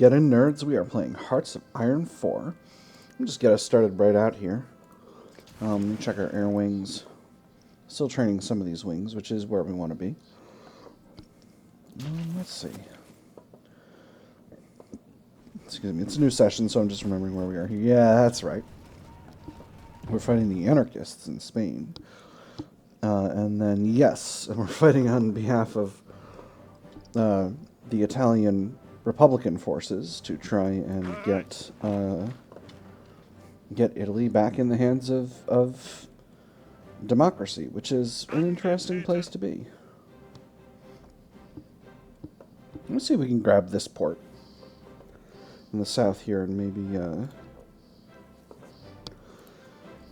Get in, nerds. We are playing Hearts of Iron 4. I'll just get us started right out here. Let me check our air wings. Still training some of these wings, which is where we want to be. Let's see. Excuse me. It's a new session, so I'm just remembering where we are here. Yeah, that's right. We're fighting the anarchists in Spain. And then, yes, we're fighting on behalf of the Italian Republican forces to try and get Italy back in the hands of democracy, which is an interesting place to be. Let's see if we can grab this port in the south here and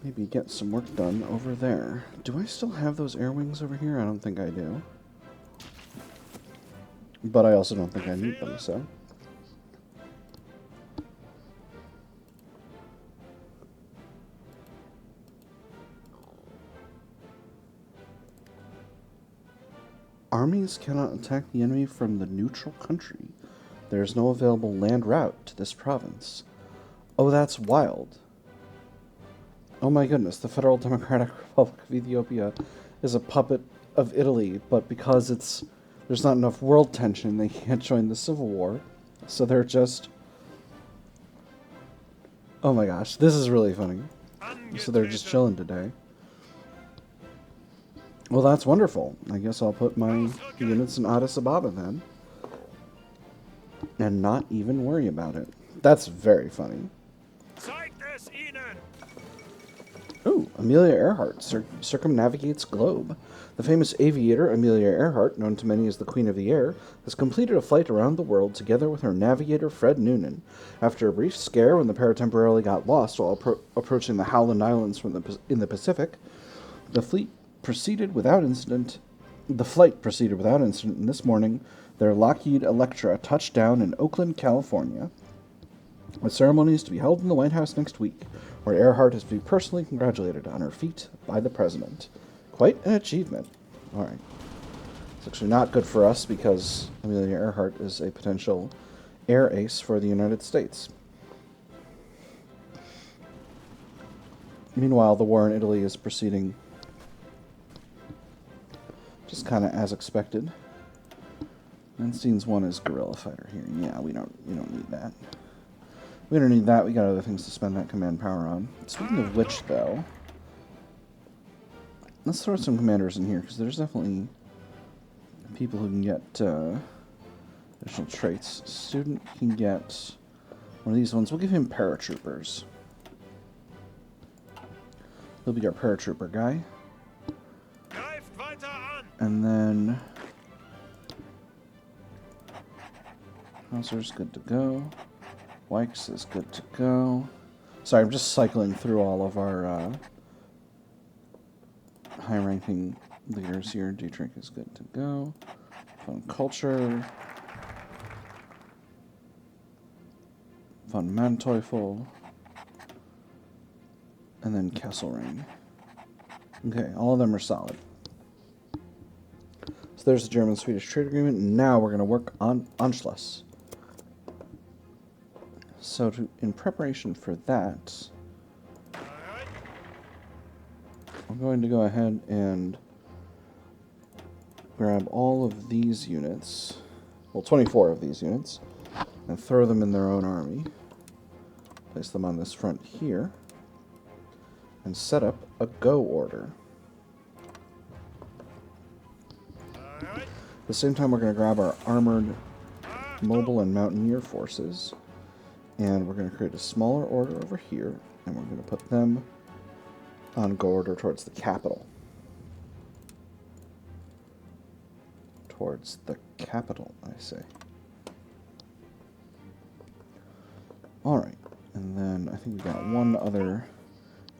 maybe get some work done over there. Do I still have those air wings over here? I don't think I do. But I also don't think I need them, so. Armies cannot attack the enemy from the neutral country. There is no available land route to this province. Oh, that's wild. Oh my goodness, the Federal Democratic Republic of Ethiopia is a puppet of Italy, but because there's not enough world tension, they can't join the Civil War. So they're just... Oh my gosh, this is really funny. So they're just chilling today. Well, that's wonderful. I guess I'll put my units in Addis Ababa then. And not even worry about it. That's very funny. Ooh, Amelia Earhart circumnavigates globe. The famous aviator Amelia Earhart, known to many as the Queen of the Air, has completed a flight around the world together with her navigator Fred Noonan. After a brief scare when the pair temporarily got lost while approaching the Howland Islands in the Pacific, the flight proceeded without incident, and this morning their Lockheed Electra touched down in Oakland, California, with ceremonies to be held in the White House next week, where Earhart is to be personally congratulated on her feat by the president. Quite an achievement. Alright. It's actually not good for us because Amelia Earhart is a potential air ace for the United States. Meanwhile, the war in Italy is proceeding just kind of as expected. Einstein's one is guerrilla fighter here. Yeah, we don't need that. We don't need that. We got other things to spend that command power on. Speaking of which, though, let's throw some commanders in here because there's definitely people who can get additional traits. Student can get one of these ones. We'll give him paratroopers. He'll be our paratrooper guy. And then Hauser's good to go. Wykes is good to go. Sorry, I'm just cycling through all of our high-ranking leaders here. Dietrich is good to go. Von Culture. Von Manteuffel. And then Kesselring. Okay, all of them are solid. So there's the German-Swedish trade agreement. Now we're going to work on Anschluss. So in preparation for that, I'm going to go ahead and grab all of these units, well, 24 of these units, and throw them in their own army. Place them on this front here, and set up a go order. At the same time, we're going to grab our armored mobile and mountaineer forces, and we're going to create a smaller order over here, and we're going to put them on go order towards the capital. Towards the capital, I say. Alright, and then I think we got one other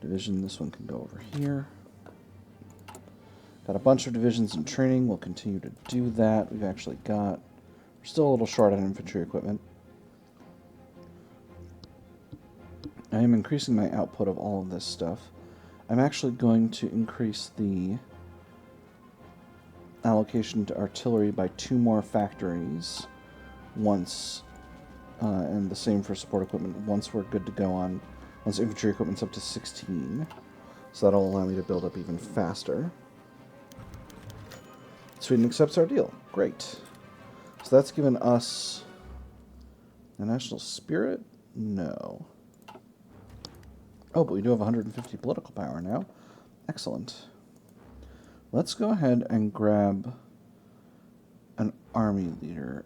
division. This one can go over here. Got a bunch of divisions in training. We'll continue to do that. We've actually got... We're still a little short on infantry equipment. I am increasing my output of all of this stuff. I'm actually going to increase the allocation to artillery by 2 more factories once and the same for support equipment once we're good to go on, once infantry equipment's up to 16. So that'll allow me to build up even faster. Sweden accepts our deal. Great. So that's given us a national spirit? No. Oh, but we do have 150 political power now. Excellent. Let's go ahead and grab an army leader.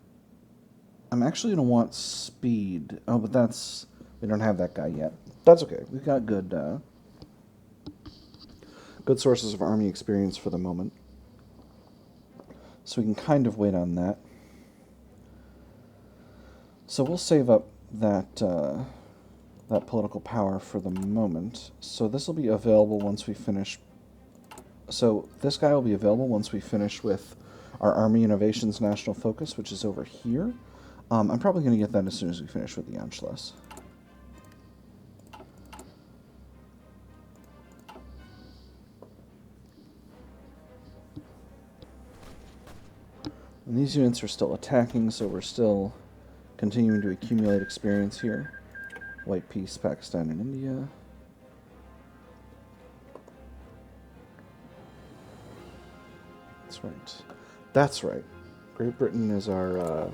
I'm actually going to want speed. Oh, but that's... we don't have that guy yet. That's okay. We've got good sources of army experience for the moment. So we can kind of wait on that. So we'll save up that that political power for the moment. So this will be available once we finish. So this guy will be available once we finish with our Army Innovations National Focus, which is over here. I'm probably going to get that as soon as we finish with the Anschluss. And these units are still attacking, so we're still continuing to accumulate experience here. White Peace, Pakistan, and India. That's right. That's right. Great Britain is our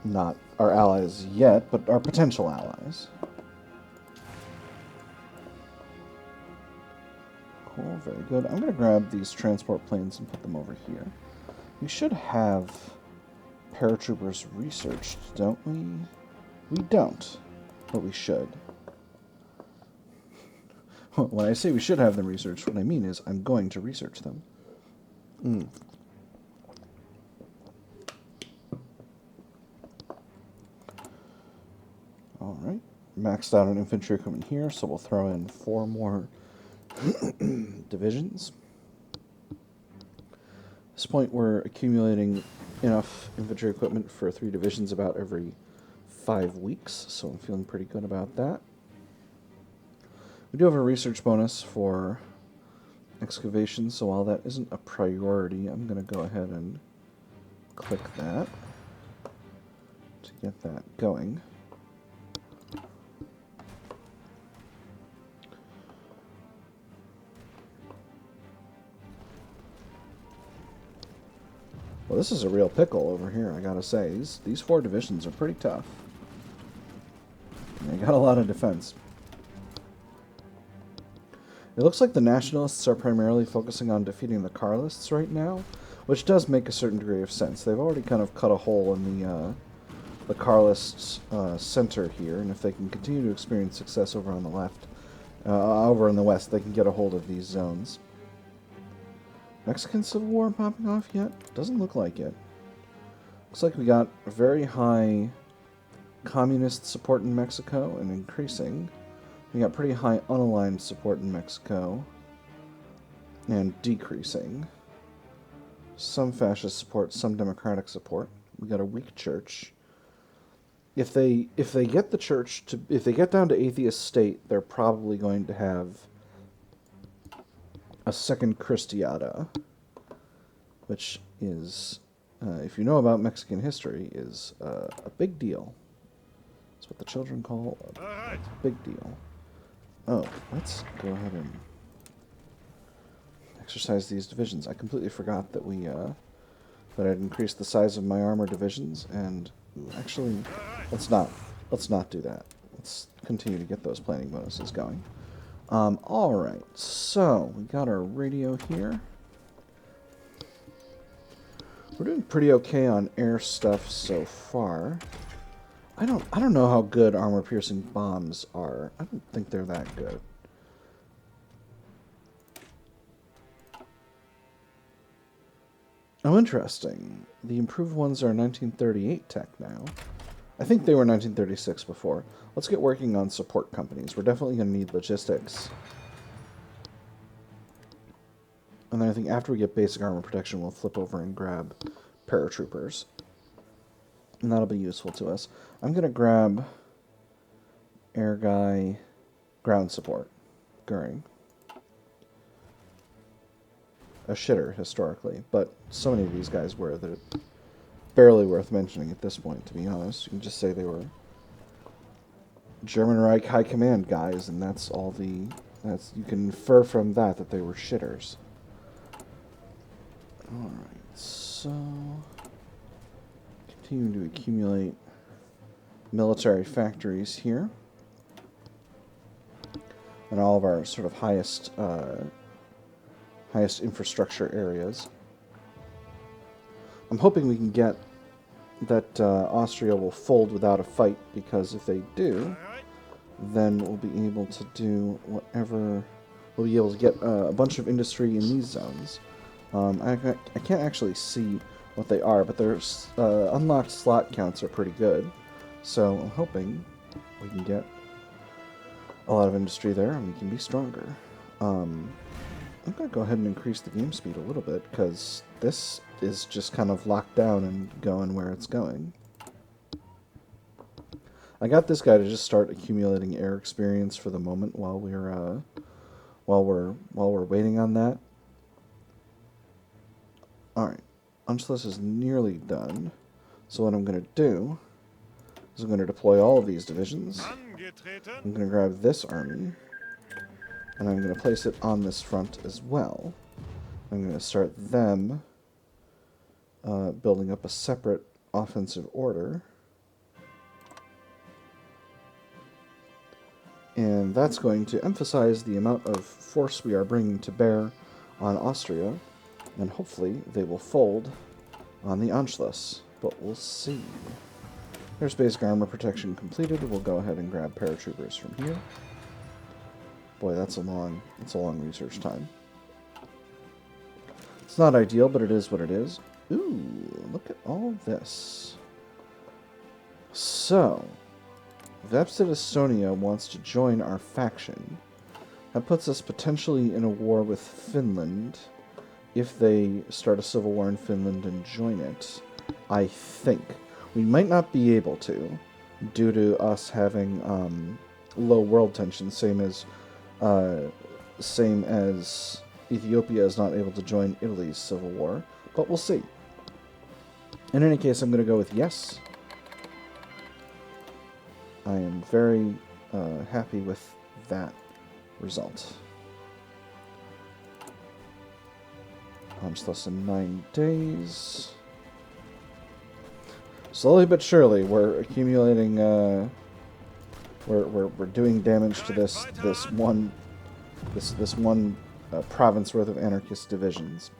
not our allies yet, but our potential allies. Cool, very good. I'm going to grab these transport planes and put them over here. We should have paratroopers researched, don't we? We don't, but we should. When I say we should have them researched, what I mean is I'm going to research them. Alright, maxed out on infantry equipment here, so we'll throw in 4 more divisions. At this point, we're accumulating enough infantry equipment for 3 divisions about every 5 weeks, so I'm feeling pretty good about that. We do have a research bonus for excavation, so while that isn't a priority, I'm going to go ahead and click that to get that going. Well, this is a real pickle over here, I gotta say. These 4 divisions are pretty tough. And they got a lot of defense. It looks like the nationalists are primarily focusing on defeating the Carlists right now, which does make a certain degree of sense. They've already kind of cut a hole in the Carlists' center here, and if they can continue to experience success over on the left, over in the west, they can get a hold of these zones. Mexican Civil War popping off yet? Doesn't look like it. Looks like we got very high communist support in Mexico and increasing. We got pretty high unaligned support in Mexico and decreasing. Some fascist support, some democratic support. We got a weak church. If they get the church to, if they get down to atheist state, they're probably going to have a second Christiada, which is, if you know about Mexican history, is a big deal. That's what the children call a big deal. Oh, let's go ahead and exercise these divisions. I completely forgot that we that I'd increased the size of my armor divisions, and actually, let's not do that. Let's continue to get those planning bonuses going. Alright, so we got our radio here. We're doing pretty okay on air stuff so far. I don't know how good armor-piercing bombs are. I don't think they're that good. Oh, interesting. The improved ones are 1938 tech now. I think they were 1936 before. Let's get working on support companies. We're definitely going to need logistics. And then I think after we get basic armor protection, we'll flip over and grab paratroopers. And that'll be useful to us. I'm going to grab air guy, ground support, Goering. A shitter, historically, but so many of these guys were that barely worth mentioning at this point, to be honest. You can just say they were German Reich High Command guys, and that's all the... you can infer from that that they were shitters. Alright, so... Continuing to accumulate military factories here. And all of our sort of highest infrastructure areas. I'm hoping we can get that Austria will fold without a fight, because if they do, then we'll be able to do whatever... We'll be able to get a bunch of industry in these zones. I can't actually see what they are, but their unlocked slot counts are pretty good. So I'm hoping we can get a lot of industry there, and we can be stronger. I'm going to go ahead and increase the game speed a little bit, because this is just kind of locked down and going where it's going. I got this guy to just start accumulating air experience for the moment while we're waiting on that. All right, Anschluss is nearly done. So what I'm going to do is I'm going to deploy all of these divisions. I'm going to grab this army, and I'm going to place it on this front as well. I'm going to start them building up a separate offensive order. And that's going to emphasize the amount of force we are bringing to bear on Austria, and hopefully they will fold on the Anschluss, but we'll see. There's basic armor protection completed. We'll go ahead and grab paratroopers from here. Boy, that's a long research time. It's not ideal, but it is what it is. Ooh, look at all this. So, Vepsid Estonia wants to join our faction. That puts us potentially in a war with Finland if they start a civil war in Finland and join it. I think. We might not be able to, due to us having low world tension, same as Ethiopia is not able to join Italy's civil war, but we'll see. In any case, I'm going to go with yes. I am very happy with that result. Anschluss in 9 days. Slowly but surely, we're accumulating. We're doing damage to this one province worth of anarchist divisions.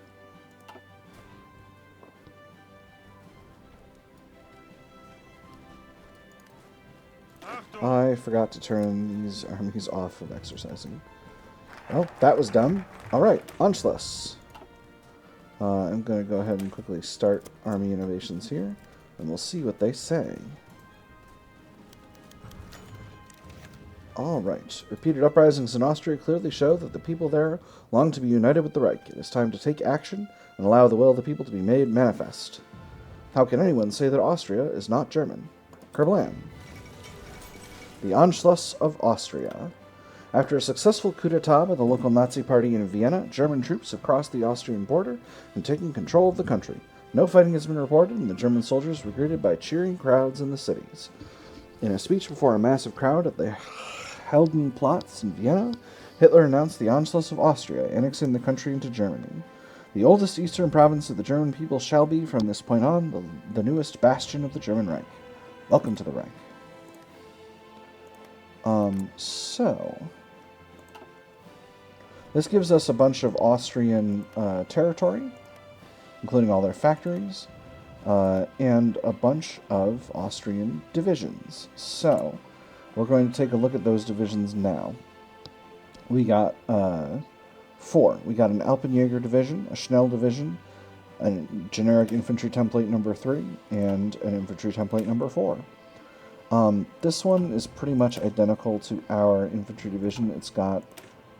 I forgot to turn these armies off of exercising. Well, that was dumb. Alright, Anschluss. I'm going to go ahead and quickly start army innovations here, and we'll see what they say. Alright, repeated uprisings in Austria clearly show that the people there long to be united with the Reich. It is time to take action and allow the will of the people to be made manifest. How can anyone say that Austria is not German? Kerblam. The Anschluss of Austria. After a successful coup d'etat by the local Nazi party in Vienna, German troops have crossed the Austrian border and taken control of the country. No fighting has been reported, and the German soldiers were greeted by cheering crowds in the cities. In a speech before a massive crowd at the Heldenplatz in Vienna, Hitler announced the Anschluss of Austria, annexing the country into Germany. The oldest eastern province of the German people shall be, from this point on, the newest bastion of the German Reich. Welcome to the Reich. This gives us a bunch of Austrian territory, including all their factories, and a bunch of Austrian divisions. So, we're going to take a look at those divisions now. We got 4. We got an Alpenjäger division, a Schnell division, a generic infantry template number 3, and an infantry template number 4. This one is pretty much identical to our infantry division. It's got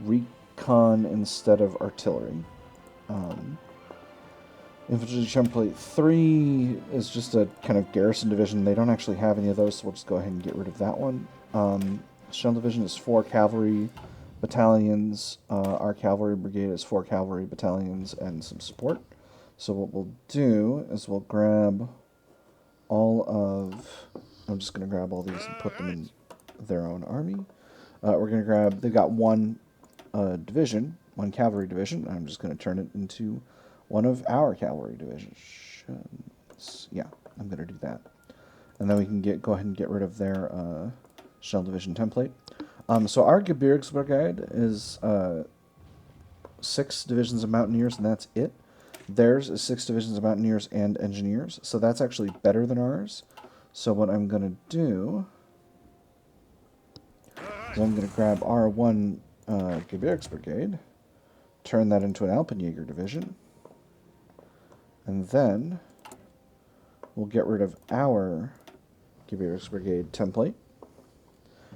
recon instead of artillery. Infantry template 3 is just a kind of garrison division. They don't actually have any of those, so we'll just go ahead and get rid of that one. Shell division is 4 cavalry battalions. Our cavalry brigade is 4 cavalry battalions and some support. So what we'll do is we'll grab all of... I'm just going to grab all these and put them in their own army. We're going to grab... They've got one division, one cavalry division. I'm just going to turn it into one of our cavalry divisions. Yeah, I'm going to do that. And then we can go ahead and get rid of their shell division template. So our Gebirgsbrigade is 6 divisions of mountaineers, and that's it. Theirs is 6 divisions of mountaineers and engineers, so that's actually better than ours. So what I'm going to do is I'm going to grab our 1 Gebirgsbrigade, turn that into an Alpenjäger division, and then we'll get rid of our Gebirgsbrigade template.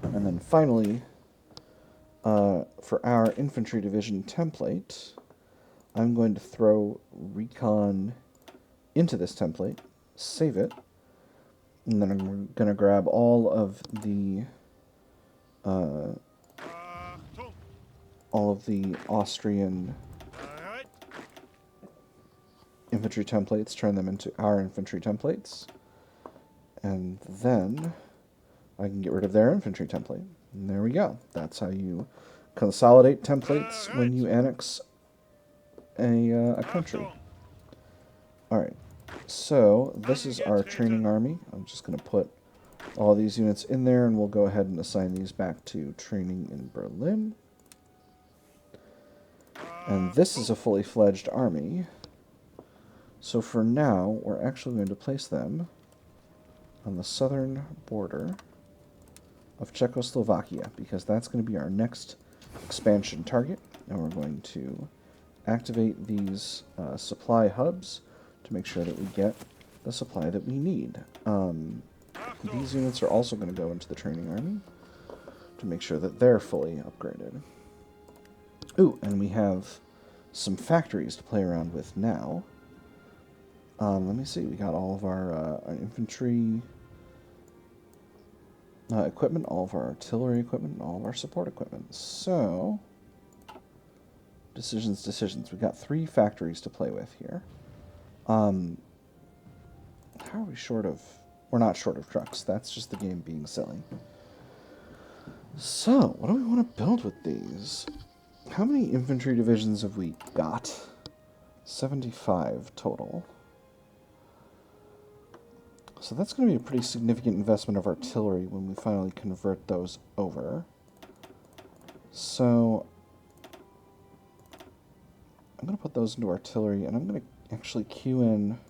And then finally, for our infantry division template, I'm going to throw recon into this template, save it, and then I'm going to grab all of the Austrian infantry templates, turn them into our infantry templates, and then I can get rid of their infantry template. And there we go. That's how you consolidate templates when you annex a country. Alright, so this is our training army. I'm just going to put all these units in there, and we'll go ahead and assign these back to training in Berlin. And this is a fully fledged army. So for now, we're actually going to place them on the southern border of Czechoslovakia, because that's going to be our next expansion target. And we're going to activate these supply hubs to make sure that we get the supply that we need. These units are also going to go into the training army to make sure that they're fully upgraded. Ooh, and we have some factories to play around with now. Let me see, we got all of our infantry equipment, all of our artillery equipment, and all of our support equipment. So, decisions. We've got 3 factories to play with here. How are we short of... We're not short of trucks. That's just the game being silly. So, what do we want to build with these? How many infantry divisions have we got? 75 total. So that's going to be a pretty significant investment of artillery when we finally convert those over. So I'm going to put those into artillery, and I'm going to actually queue in...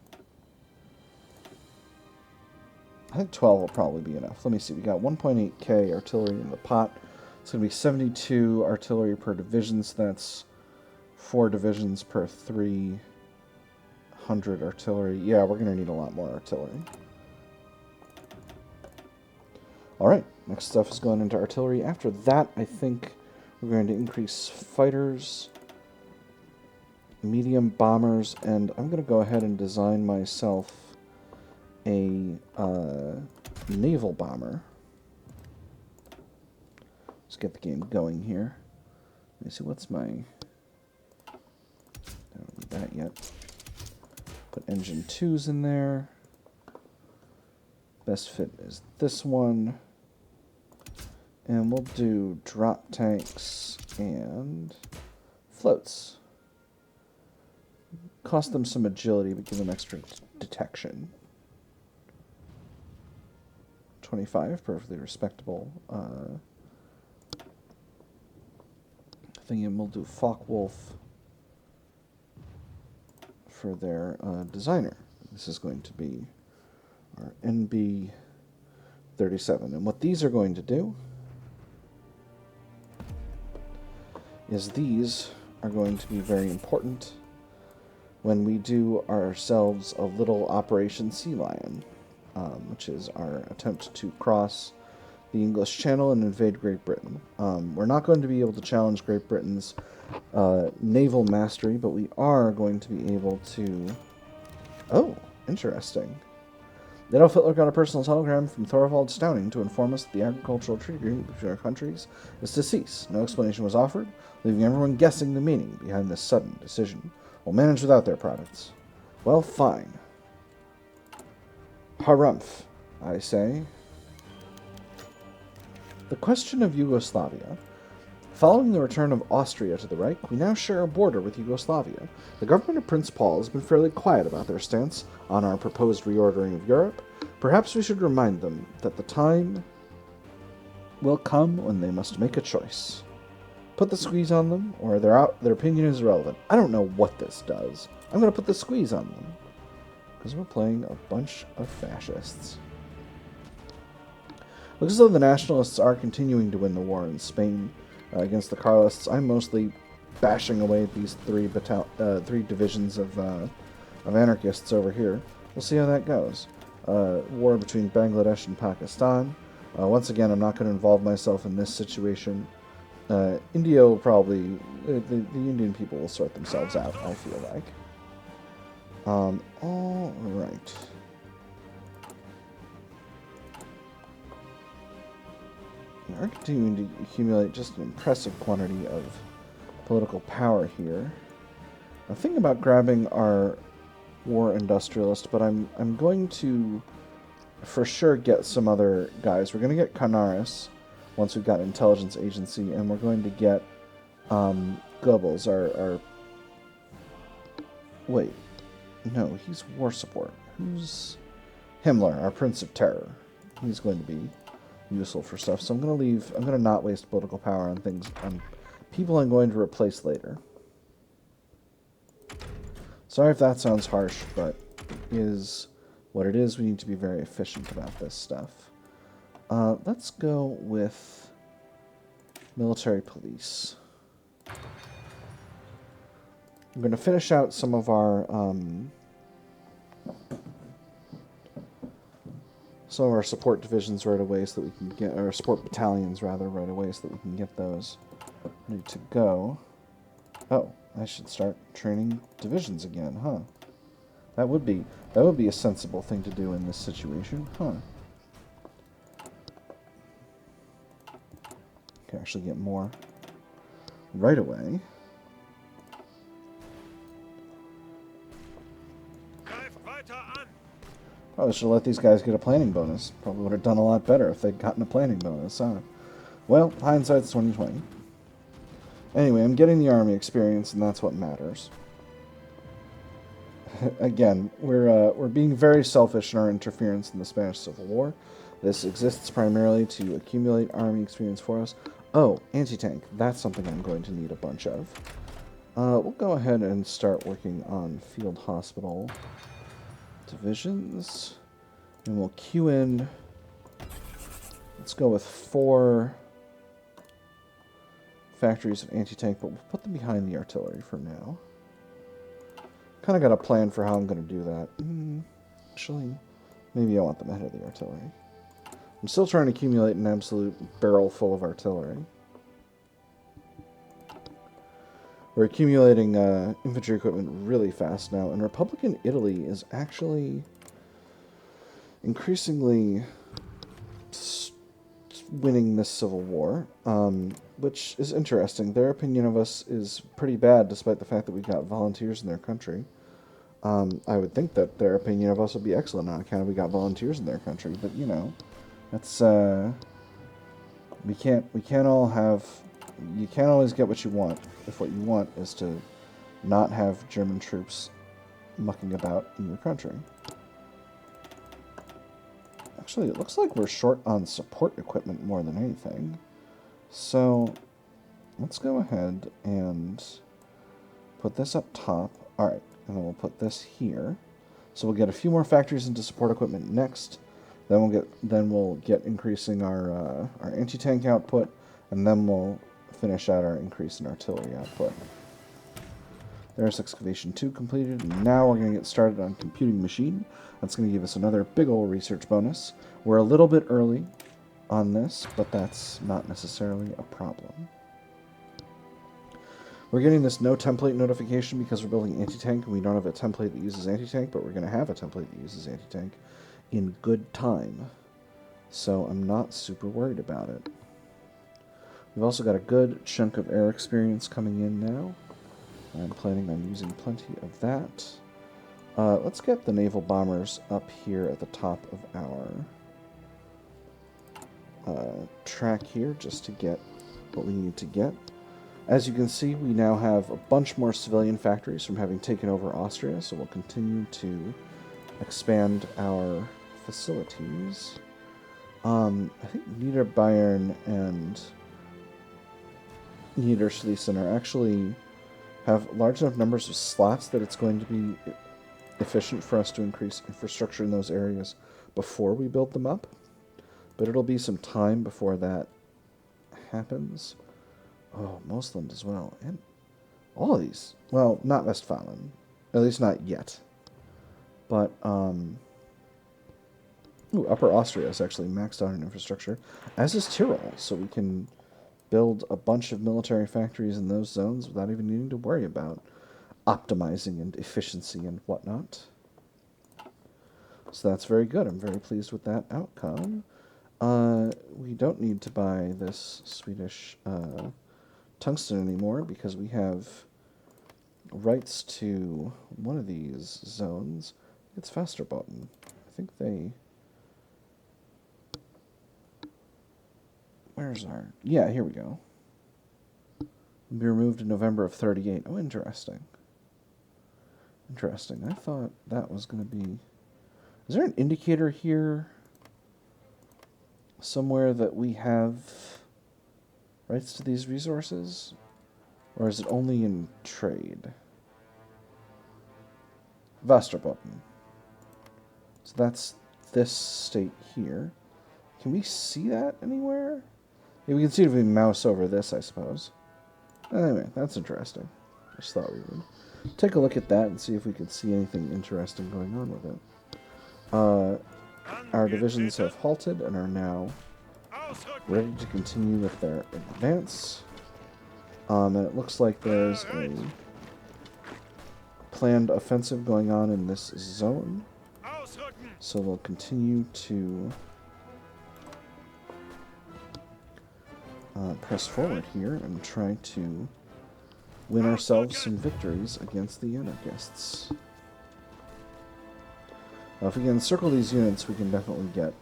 I think 12 will probably be enough. Let me see. We got 1.8k artillery in the pot. It's going to be 72 artillery per division, so that's 4 divisions per 300 artillery. Yeah, we're going to need a lot more artillery. Alright, next stuff is going into artillery. After that, I think we're going to increase fighters, medium bombers, and I'm going to go ahead and design myself a naval bomber. Let's get the game going here. Let me see, what's my... I don't need that yet. Put engine 2s in there. Best fit is this one. And we'll do drop tanks and floats. Cost them some agility, but give them extra detection. 25, perfectly respectable thing, and we'll do Focke-Wulf for their designer. This is going to be our NB 37. And what these are going to do is these are going to be very important when we do ourselves a little Operation Sea Lion, which is our attempt to cross the English Channel and invade Great Britain. We're not going to be able to challenge Great Britain's naval mastery, but we are going to be able to... Oh, interesting. Adolf Hitler got a personal telegram from Thorvald Stauning to inform us that the agricultural treaty agreement between our countries is to cease. No explanation was offered, leaving everyone guessing the meaning behind this sudden decision. We'll manage without their products. Well, fine. Harumph, I say. The question of Yugoslavia. Following the return of Austria to the Reich, we now share a border with Yugoslavia. The government of Prince Paul has been fairly quiet about their stance on our proposed reordering of Europe. Perhaps we should remind them that the time will come when they must make a choice. Put the squeeze on them, or they're out. Their opinion is irrelevant. I don't know what this does. I'm going to put the squeeze on them. Because we're playing a bunch of fascists. Looks as though the nationalists are continuing to win the war in Spain against the Carlists. I'm mostly bashing away at these three divisions of anarchists over here. We'll see how that goes. War between Bangladesh and Pakistan. Once again, I'm not going to involve myself in this situation. India will probably... the Indian people will sort themselves out, I feel like. All right. We are continuing to accumulate just an impressive quantity of political power here. I'm thinking about grabbing our war industrialist, but I'm going to for sure get some other guys. We're going to get Canaris once we've got intelligence agency, and we're going to get Goebbels, our... Wait. No, he's war support. Who's... Himmler, our Prince of Terror. He's going to be useful for stuff. So I'm going to not waste political power on things, on people I'm going to replace later. Sorry if that sounds harsh, but it is what it is. We need to be very efficient about this stuff. Let's go with military police. I'm going to finish out some of our support divisions right away so that we can get, or support battalions rather, right away so that we can get those ready to go. Oh, I should start training divisions again, huh? That would be a sensible thing to do in this situation, huh? Can actually get more right away. Probably should have let these guys get a planning bonus. Probably would have done a lot better if they'd gotten a planning bonus, huh? Well, hindsight's 20/20. Anyway, I'm getting the army experience, and that's what matters. Again, we're being very selfish in our interference in the Spanish Civil War. This exists primarily to accumulate army experience for us. Oh, anti-tank. That's something I'm going to need a bunch of. We'll go ahead and start working on field hospital divisions, and we'll queue in. Let's go with 4 factories of anti-tank, but we'll put them behind the artillery for now. Kind of got a plan for how I'm going to do that. Actually, maybe I want them ahead of the artillery. I'm still trying to accumulate an absolute barrel full of artillery. We're accumulating infantry equipment really fast now, and Republican Italy is actually increasingly winning this civil war, which is interesting. Their opinion of us is pretty bad, despite the fact that we've got volunteers in their country. I would think that their opinion of us would be excellent on account of we got volunteers in their country, but you know, that's we can't all have. You can't always get what you want if what you want is to not have German troops mucking about in your country. Actually, it looks like we're short on support equipment more than anything. So let's go ahead and put this up top. Alright, and then we'll put this here. So we'll get a few more factories into support equipment next. Then we'll get increasing our anti-tank output, and then we'll finish out our increase in artillery output. There's excavation 2 completed, and now we're going to get started on computing machine. That's going to give us another big old research bonus. We're a little bit early on this, but that's not necessarily a problem. We're getting this no template notification because we're building anti-tank, and we don't have a template that uses anti-tank, but we're going to have a template that uses anti-tank in good time. So I'm not super worried about it. We've also got a good chunk of air experience coming in now. I'm planning on using plenty of that. Let's get the naval bombers up here at the top of our track here, just to get what we need to get. As you can see, we now have a bunch more civilian factories from having taken over Austria, so we'll continue to expand our facilities. I think Niederbayern and Niederschließen are actually have large enough numbers of slots that it's going to be efficient for us to increase infrastructure in those areas before we build them up. But it'll be some time before that happens. Oh, Mosland as well. And all of these. Well, not Westfalen. At least not yet. But, Upper Austria is actually maxed out in infrastructure, as is Tyrol, so we can build a bunch of military factories in those zones without even needing to worry about optimizing and efficiency and whatnot. So that's very good. I'm very pleased with that outcome. We don't need to buy this Swedish tungsten anymore because we have rights to one of these zones. It's Västerbotten. I think they... Where's our... Yeah, here we go. It'll be removed in November of 38. Oh, interesting. Interesting. I thought that was going to be... Is there an indicator here somewhere that we have rights to these resources? Or is it only in trade? Västerbotten. So that's this state here. Can we see that anywhere? Yeah, we can see it if we mouse over this, I suppose. Anyway, that's interesting. I just thought we would take a look at that and see if we could see anything interesting going on with it. Our divisions have halted and are now ready to continue with their advance. And it looks like there's a planned offensive going on in this zone. So we'll continue to press forward here and try to win ourselves some victories against the anarchists. If we can encircle these units, we can definitely get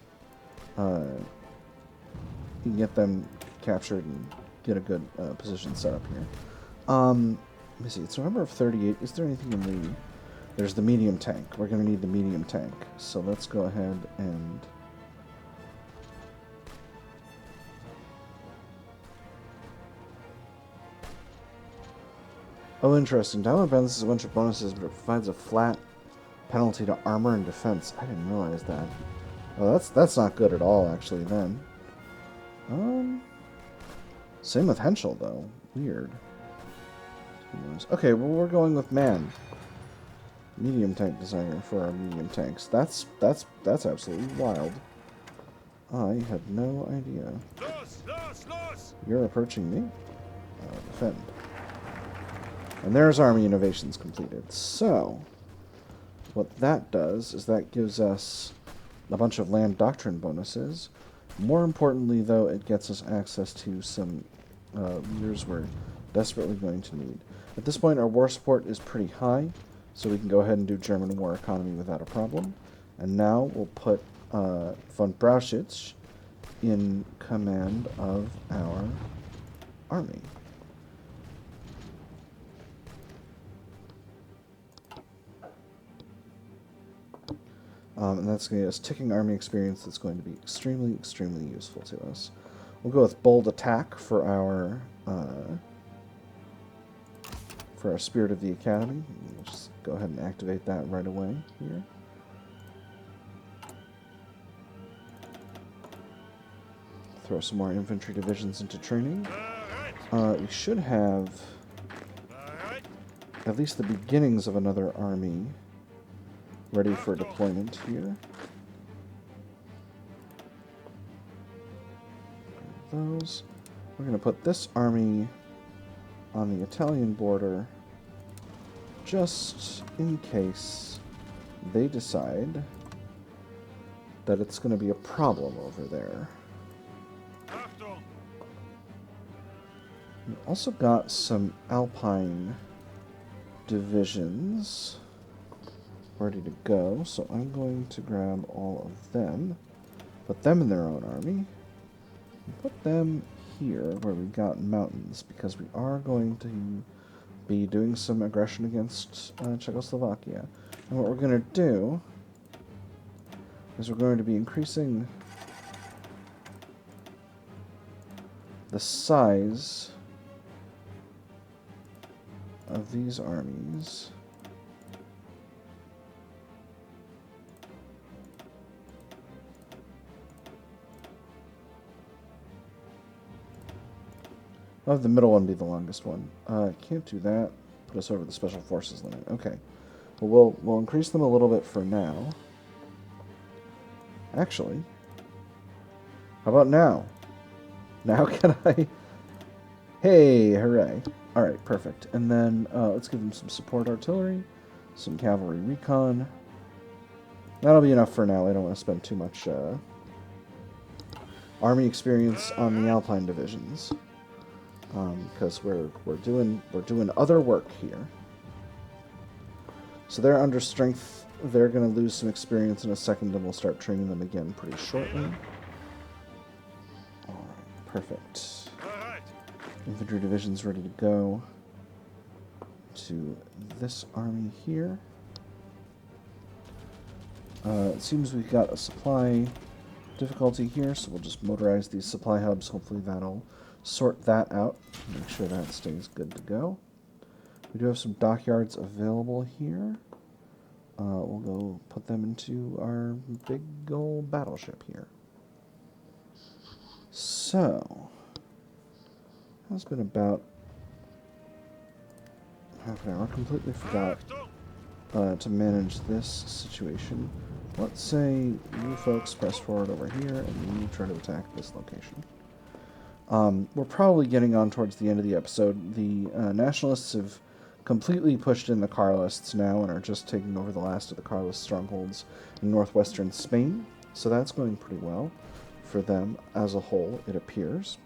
them captured and get a good position set up here. Let me see. It's November of 38. Is there anything in the... There's the medium tank. We're going to need the medium tank. So let's go ahead and... Oh, interesting. Diamond balances a bunch of bonuses, but it provides a flat penalty to armor and defense. I didn't realize that. Oh, that's not good at all, actually, then. Same with Henschel, though. Weird. Okay, well, we're going with man. Medium tank designer for our medium tanks. That's absolutely wild. I had no idea. You're approaching me? Defend. And there's Army Innovations completed. So, what that does is that gives us a bunch of land doctrine bonuses. More importantly, though, it gets us access to some leaders we're desperately going to need. At this point, our war support is pretty high, so we can go ahead and do German war economy without a problem. And now we'll put von Brauchitsch in command of our army. And that's going to give us ticking army experience that's going to be extremely, extremely useful to us. We'll go with bold attack for our Spirit of the Academy. We'll just go ahead and activate that right away here. Throw some more infantry divisions into training. We should have at least the beginnings of another army ready for deployment here. Those. We're going to put this army on the Italian border just in case they decide that it's going to be a problem over there. We also got some Alpine divisions ready to go. So I'm going to grab all of them, put them in their own army, and put them here where we've got mountains, because we are going to be doing some aggression against Czechoslovakia. And what we're going to do is we're going to be increasing the size of these armies I'll have the middle one be the longest one. Can't do that. Put us over the special forces limit. Okay. Well, we'll increase them a little bit for now. Actually, how about now? Now can I... Hey, hooray. Alright, perfect. And then let's give them some support artillery, some cavalry recon. That'll be enough for now. I don't want to spend too much army experience on the Alpine divisions. Because we're doing other work here. So they're under strength. They're going to lose some experience in a second, and we'll start training them again pretty shortly. All right, perfect. Infantry division's ready to go to this army here. It seems we've got a supply difficulty here, so we'll just motorize these supply hubs. Hopefully that'll sort that out. Make sure that stays good to go. We do have some dockyards available here. We'll go put them into our big old battleship here. So, that's been about half an hour. Completely forgot to manage this situation. Let's say you folks press forward over here and you try to attack this location. We're probably getting on towards the end of the episode. The nationalists have completely pushed in the Carlists now and are just taking over the last of the Carlist strongholds in northwestern Spain. So that's going pretty well for them as a whole, it appears.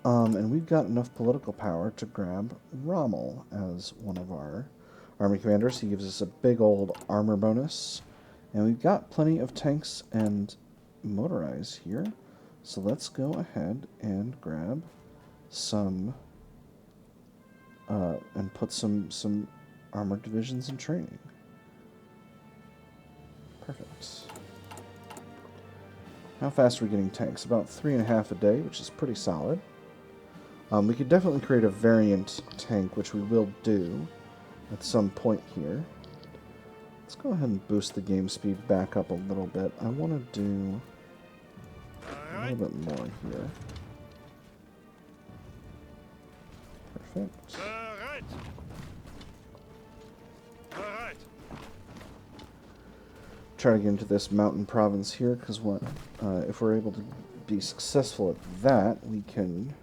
And we've got enough political power to grab Rommel as one of our army commanders. He gives us a big old armor bonus. And we've got plenty of tanks and motorized here. So let's go ahead and grab some and put some armored divisions in training. Perfect. How fast are we getting tanks? About 3.5 a day, which is pretty solid. We could definitely create a variant tank, which we will do at some point here. Let's go ahead and boost the game speed back up a little bit. I want to do a little bit more here. Perfect. Try to get into this mountain province here, because if we're able to be successful at that, we can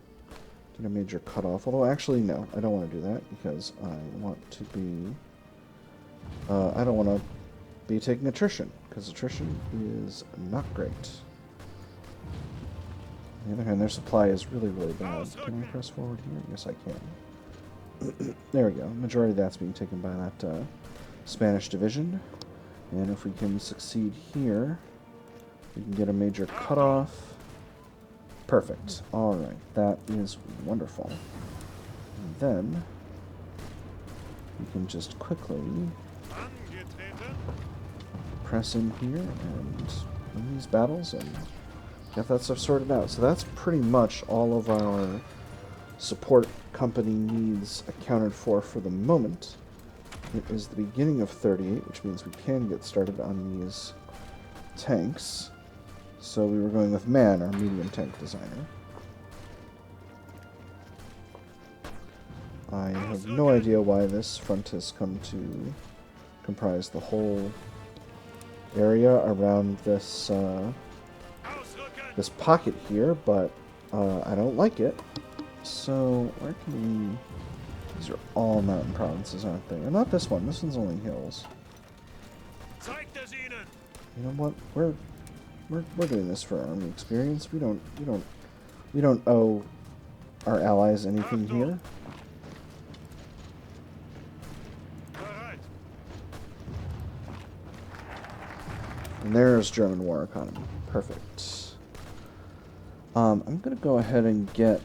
get a major cutoff. Although, actually, no, I don't want to do that, because I want to be... I don't want to be taking attrition, because attrition is not great. On the other hand, their supply is really, really bad. Can I press forward here? Yes, I can. There we go. Majority of that's being taken by that Spanish division. And if we can succeed here, we can get a major cutoff. Perfect. Alright, that is wonderful. And then we can just quickly press in here and win these battles and get that stuff sorted out. So that's pretty much all of our support company needs accounted for the moment. It is the beginning of 38, which means we can get started on these tanks. So we were going with Man, our medium tank designer. I have no idea why this front has come to comprise the whole area around this this pocket here, but I don't like it. So where can we... These are all mountain provinces, aren't they? Or not this one. This one's only hills. You know what? We're doing this for army experience. We don't owe our allies anything here. And there's German war economy. Perfect. I'm going to go ahead and get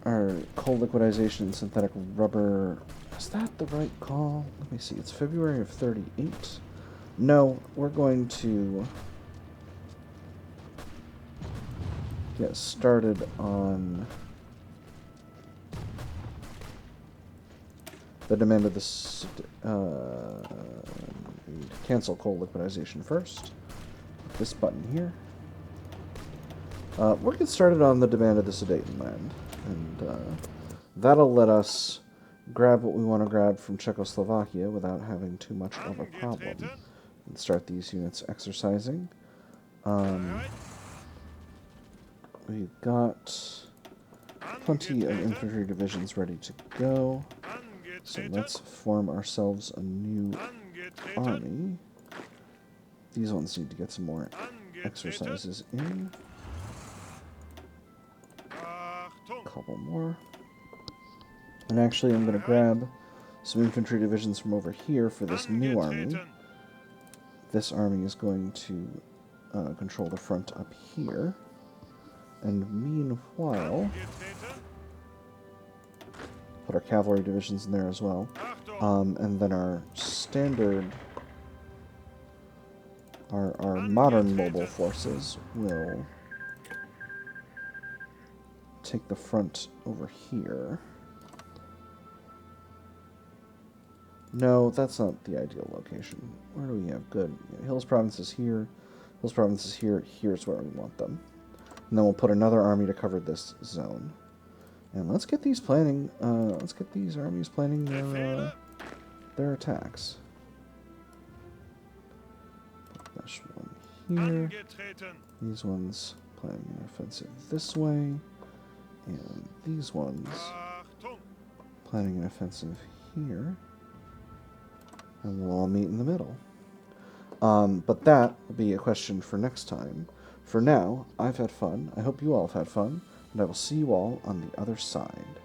our coal liquidization and synthetic rubber. Is that the right call? Let me see. It's February of 38. No, we're going to get started on the demand of this. Cancel coal liquidization first. This button here. We'll get started on the demand of the Sudetenland, and that'll let us grab what we want to grab from Czechoslovakia without having too much of a problem, and start these units exercising. We've got plenty of infantry divisions ready to go, so let's form ourselves a new army. These ones need to get some more exercises in. A couple more. And actually, I'm going to grab some infantry divisions from over here for this new army. This army is going to control the front up here. And meanwhile, put our cavalry divisions in there as well. And then our standard, our modern mobile forces will take the front over here. No, that's not the ideal location. Where do we have good? Hills Province is here. Hills Province is here. Here's where we want them. And then we'll put another army to cover this zone. And let's get these planning. Let's get these armies planning their attacks. This one here. These ones planning an offensive this way, and these ones planning an offensive here. And we'll all meet in the middle. But that will be a question for next time. For now, I've had fun. I hope you all have had fun. And I will see you all on the other side.